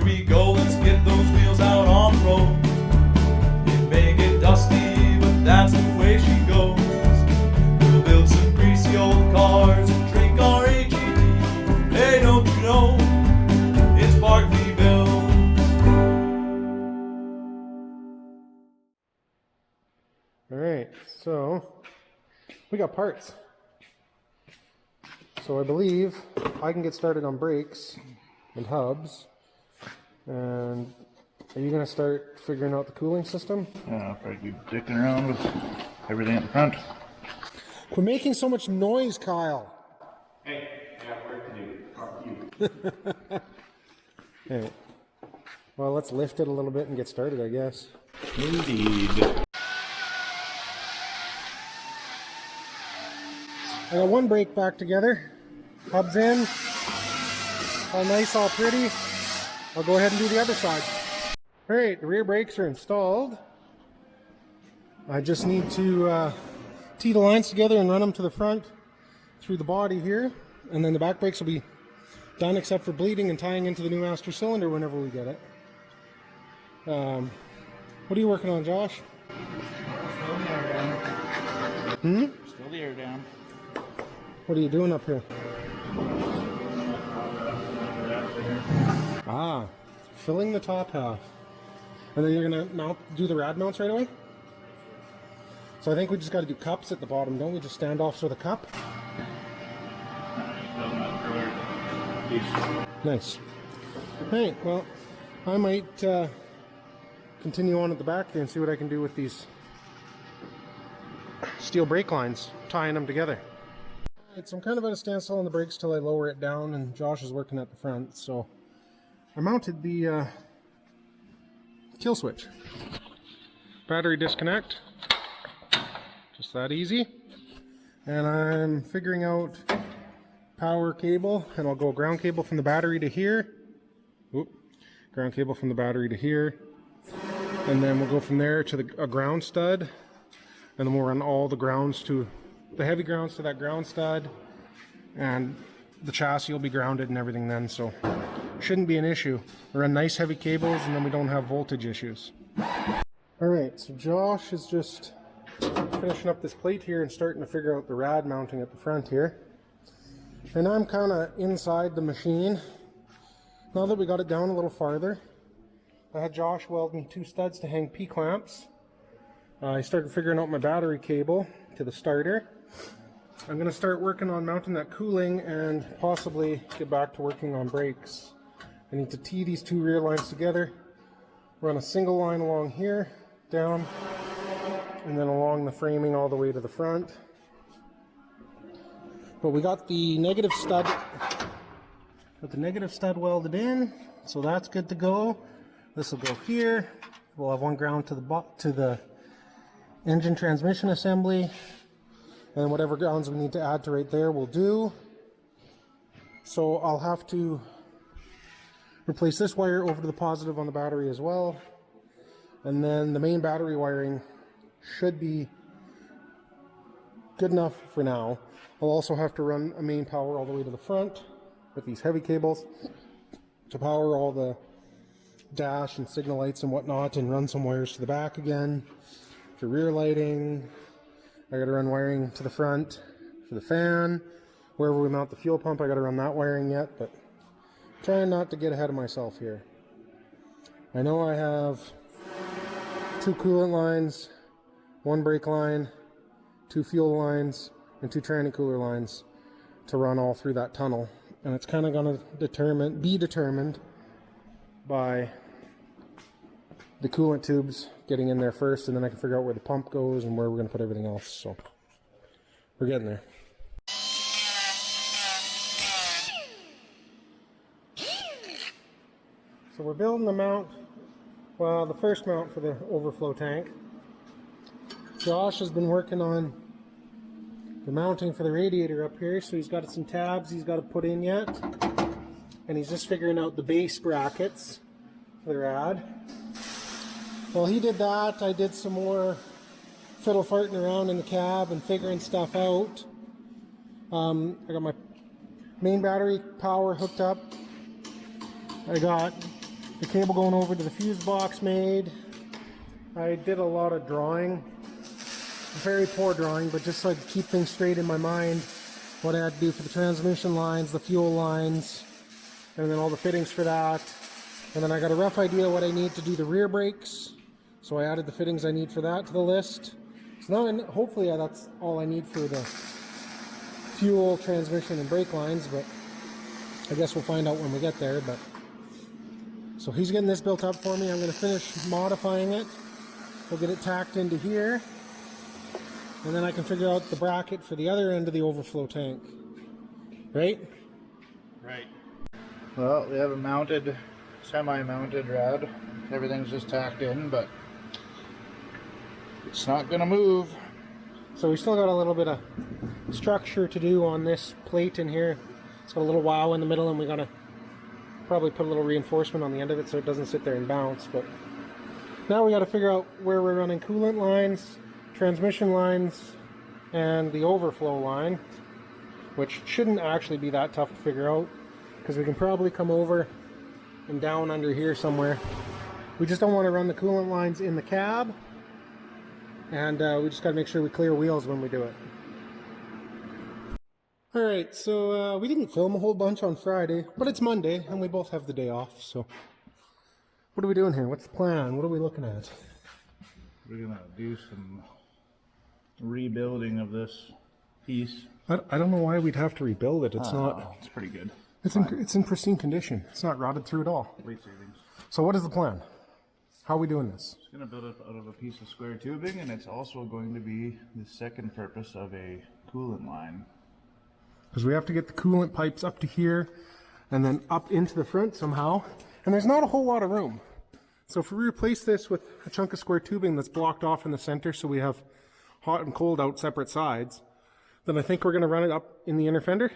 we go, let's get those wheels out on the road. It may get dusty, but that's the way she goes. We'll build some greasy old cars and drink our AGD. Hey, don't you know, it's partly built. Alright, so we got parts. So I believe I can get started on brakes and hubs. And are you going to start figuring out the cooling system? Yeah, I'll probably be dicking around with everything at the front. Quit making so much noise, Kyle. Hey, I got work to do. Fuck you. Alright. Well, let's lift it a little bit and get started, I guess. Indeed. I got one brake back together. Hubs in. All nice, all pretty. I'll go ahead and do the other side. Alright, the rear brakes are installed. I just need to tee the lines together and run them to the front through the body here. And then the back brakes will be done except for bleeding and tying into the new master cylinder whenever we get it. What are you working on, Josh? Still the air down. Still the air down. What are you doing up here? Ah, filling the top half. And then you're gonna do the rad mounts right away? So I think we just gotta do cups at the bottom, don't we? Just standoffs with a cup? Nice. Hey, well, I might continue on at the back there and see what I can do with these steel brake lines, tying them together. Alright, so I'm kind of at a standstill on the brakes till I lower it down, and Josh is working at the front, so I mounted the kill switch. Battery disconnect. Just that easy. And I'm figuring out power cable, and I'll go ground cable from the battery to here. Oop. Ground cable from the battery to here. And then we'll go from there to a ground stud. And then we'll run all the grounds to the heavy grounds to that ground stud. And the chassis will be grounded and everything then, so shouldn't be an issue. We run nice heavy cables and then we don't have voltage issues. Alright, so Josh is just finishing up this plate here and starting to figure out the rad mounting at the front here. And I'm kind of inside the machine. Now that we got it down a little farther, I had Josh weld me 2 studs to hang P-clamps. I started figuring out my battery cable to the starter. I'm going to start working on mounting that cooling and possibly get back to working on brakes. I need to tee these 2 rear lines together, run a single line along here, down, and then along the framing all the way to the front. But we got the negative stud welded in, so that's good to go. This will go here. We'll have one ground to the engine transmission assembly. And whatever grounds we need to add to right there, we'll do. So I'll have to replace this wire over to the positive on the battery as well. And then the main battery wiring should be good enough for now. I'll also have to run a main power all the way to the front with these heavy cables to power all the dash and signal lights and whatnot, and run some wires to the back again for rear lighting. I gotta run wiring to the front for the fan. Wherever we mount the fuel pump, I gotta run that wiring yet, but trying not to get ahead of myself here. I know I have 2 coolant lines, 1 brake line, 2 fuel lines, and 2 tranny cooler lines to run all through that tunnel. And it's kind of gonna be determined by the coolant tubes getting in there first, and then I can figure out where the pump goes and where we're going to put everything else. So we're getting there. So we're building the mount, well, the first mount for the overflow tank. Josh has been working on the mounting for the radiator up here, so he's got some tabs he's got to put in yet, and he's just figuring out the base brackets for the rad. While he did that, I did some more fiddle farting around in the cab and figuring stuff out. I got my main battery power hooked up. I got the cable going over to the fuse box made. I did a lot of drawing, very poor drawing, but just so I could keep things straight in my mind, what I had to do for the transmission lines, the fuel lines, and then all the fittings for that. And then I got a rough idea what I need to do the rear brakes, so I added the fittings I need for that to the list. So now hopefully that's all I need for the fuel, transmission, and brake lines, but I guess we'll find out when we get there. But so he's getting this built up for me. I'm going to finish modifying it. We'll get it tacked into here, and then I can figure out the bracket for the other end of the overflow tank. Right? Right. Well, we have a mounted, semi-mounted rod. Everything's just tacked in, but it's not going to move. So we still got a little bit of structure to do on this plate in here. It's got a little wow in the middle, and we got to probably put a little reinforcement on the end of it so it doesn't sit there and bounce. But now we got to figure out where we're running coolant lines, transmission lines, and the overflow line, which shouldn't actually be that tough to figure out because we can probably come over and down under here somewhere. We just don't want to run the coolant lines in the cab, and we just got to make sure we clear wheels when we do it. Alright, so we didn't film a whole bunch on Friday, but it's Monday and we both have the day off, so what are we doing here? What's the plan? What are we looking at? We're going to do some rebuilding of this piece. I don't know why we'd have to rebuild it. It's not. It's pretty good. It's in pristine condition. It's not rotted through at all. Weight savings. So what is the plan? How are we doing this? It's going to build it out of a piece of square tubing, and it's also going to be the second purpose of a coolant line. Because we have to get the coolant pipes up to here and then up into the front somehow. And there's not a whole lot of room. So if we replace this with a chunk of square tubing that's blocked off in the center so we have hot and cold out separate sides, then I think we're going to run it up in the inner fender.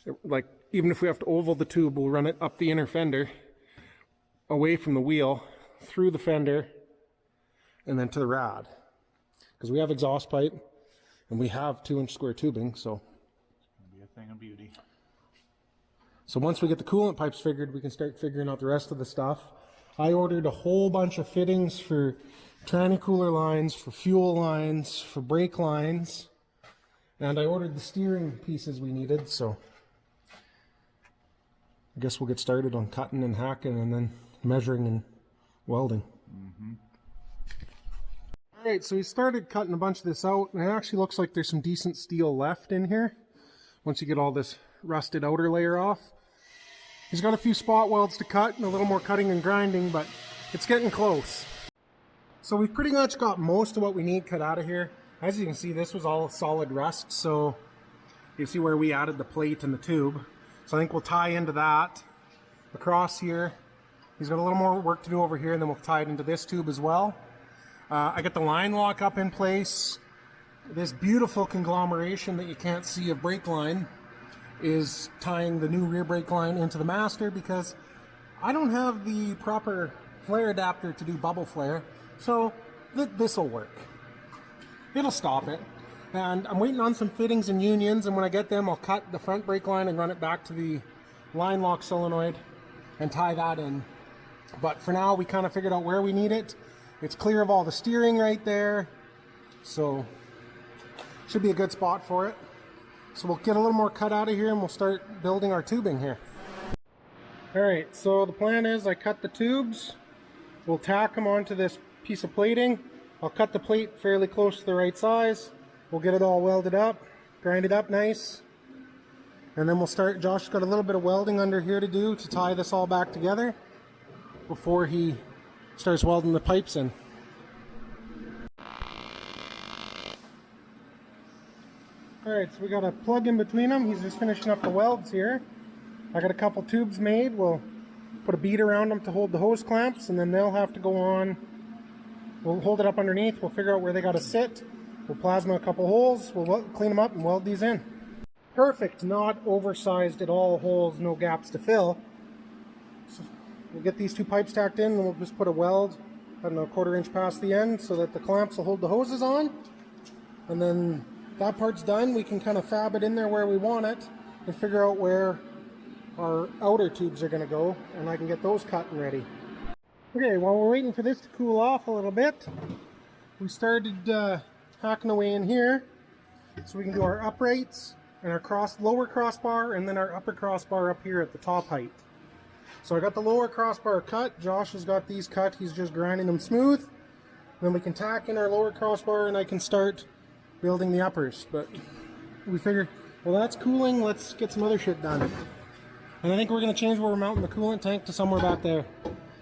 Yep. Like, even if we have to oval the tube, we'll run it up the inner fender, away from the wheel, through the fender, and then to the rad. Because we have exhaust pipe, and we have 2-inch square tubing, so It'll be a thing of beauty. So once we get the coolant pipes figured, we can start figuring out the rest of the stuff. I ordered a whole bunch of fittings for tranny cooler lines, for fuel lines, for brake lines, and I ordered the steering pieces we needed, so I guess we'll get started on cutting and hacking and then measuring and welding. Alright, so we started cutting a bunch of this out, and it actually looks like there's some decent steel left in here once you get all this rusted outer layer off. He's got a few spot welds to cut and a little more cutting and grinding, but it's getting close. So we've pretty much got most of what we need cut out of here. As you can see, this was all solid rust, so you see where we added the plate and the tube. So I think we'll tie into that across here. He's got a little more work to do over here, and then we'll tie it into this tube as well. I got the line lock up in place. This beautiful conglomeration that you can't see of brake line is tying the new rear brake line into the master because I don't have the proper flare adapter to do bubble flare, so this will work. It'll stop it. And I'm waiting on some fittings and unions, and when I get them, I'll cut the front brake line and run it back to the line lock solenoid and tie that in. But for now, we kind of figured out where we need it. It's clear of all the steering right there, so should be a good spot for it. So we'll get a little more cut out of here and we'll start building our tubing here. Alright, so the plan is I cut the tubes, we'll tack them onto this piece of plating. I'll cut the plate fairly close to the right size. We'll get it all welded up, grind it up nice, and then we'll start. Josh's got a little bit of welding under here to do to tie this all back together before he starts welding the pipes in. Alright, so we got a plug in between them. He's just finishing up the welds here. I got a couple tubes made. We'll put a bead around them to hold the hose clamps, and then they'll have to go on. We'll hold it up underneath. We'll figure out where they got to sit. We'll plasma a couple holes. We'll clean them up and weld these in. Perfect, not oversized at all holes, no gaps to fill. So we'll get these two pipes tacked in, and we'll just put a weld, I don't know, 1/4 inch past the end so that the clamps will hold the hoses on. And then that part's done. We can kind of fab it in there where we want it and figure out where our outer tubes are going to go, and I can get those cut and ready. Okay, while we're waiting for this to cool off a little bit, we started hacking away in here so we can do our uprights and our lower crossbar, and then our upper crossbar up here at the top height. So I got the lower crossbar cut. Josh has got these cut. He's just grinding them smooth. Then we can tack in our lower crossbar and I can start building the uppers. But we figure, well, that's cooling. Let's get some other shit done. And I think we're going to change where we're mounting the coolant tank to somewhere back there,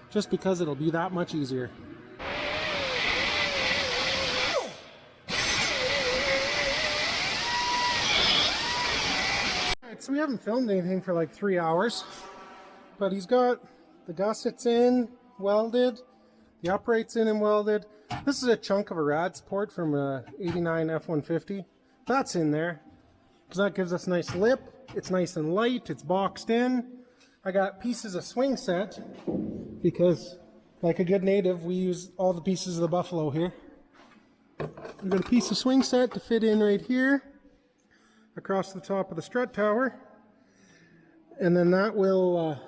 just because it'll be that much easier. Alright, so we haven't filmed anything for like 3 hours. But he's got the gussets in, welded, the uprights in and welded. This is a chunk of a rad support from a 89 F-150. That's in there, because that gives us a nice lip. It's nice and light, it's boxed in. I got pieces of swing set, because like a good native, we use all the pieces of the Buffalo here. We've got a piece of swing set to fit in right here, across the top of the strut tower. And then that will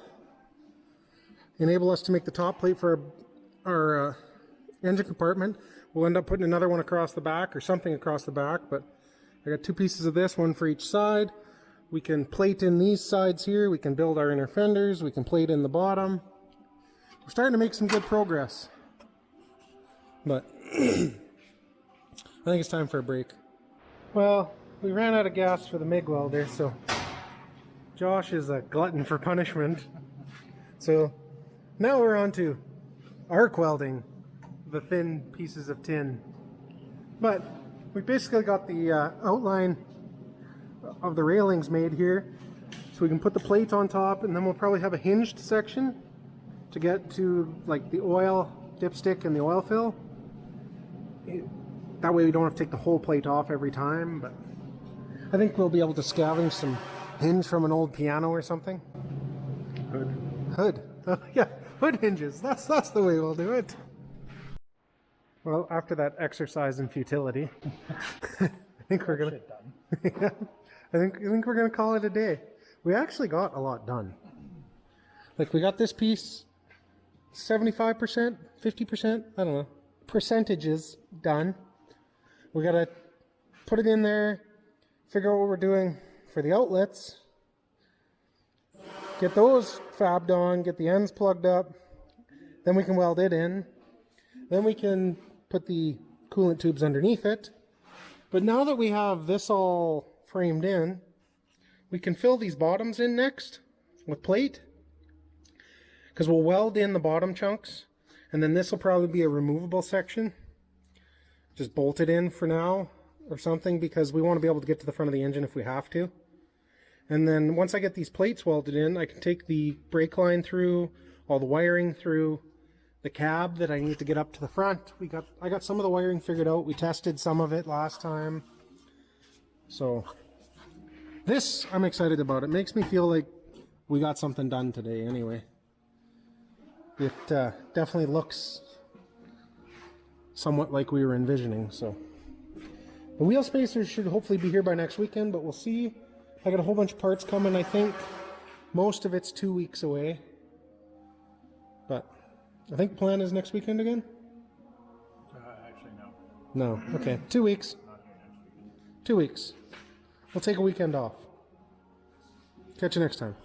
enable us to make the top plate for our engine compartment. We'll end up putting another one across the back or something across the back, but I got 2 pieces of this, one for each side. We can plate in these sides here, we can build our inner fenders, we can plate in the bottom. We're starting to make some good progress, but I think it's time for a break. Well, we ran out of gas for the MIG welder, so Josh is a glutton for punishment. So now we're on to arc welding the thin pieces of tin. But we basically got the outline of the railings made here, so we can put the plate on top, and then we'll probably have a hinged section to get to like the oil dipstick and the oil fill. That way we don't have to take the whole plate off every time, but I think we'll be able to scavenge some hinge from an old piano or something. Hood. Oh, yeah, hood hinges. That's the way we'll do it. Well, after that exercise in futility, I think we're gonna. Yeah, I think we're gonna call it a day. We actually got a lot done. Like we got this piece, 75%, 50%, I don't know, percentages done. We gotta put it in there, figure out what we're doing for the outlets, get those fabbed on, get the ends plugged up, then we can weld it in, then we can put the coolant tubes underneath it. But now that we have this all framed in, we can fill these bottoms in next with plate, because we'll weld in the bottom chunks, and then this will probably be a removable section. Just bolt it in for now or something, because we want to be able to get to the front of the engine if we have to. And then once I get these plates welded in, I can take the brake line through, all the wiring through, the cab that I need to get up to the front. I got some of the wiring figured out. We tested some of it last time. So this I'm excited about. It makes me feel like we got something done today anyway. It definitely looks somewhat like we were envisioning. So the wheel spacers should hopefully be here by next weekend, but we'll see. I got a whole bunch of parts coming. I think most of it's 2 weeks away, but I think the plan is next weekend again. Actually, no. No. Okay. 2 weeks. Not here next weekend. 2 weeks. We'll take a weekend off. Catch you next time.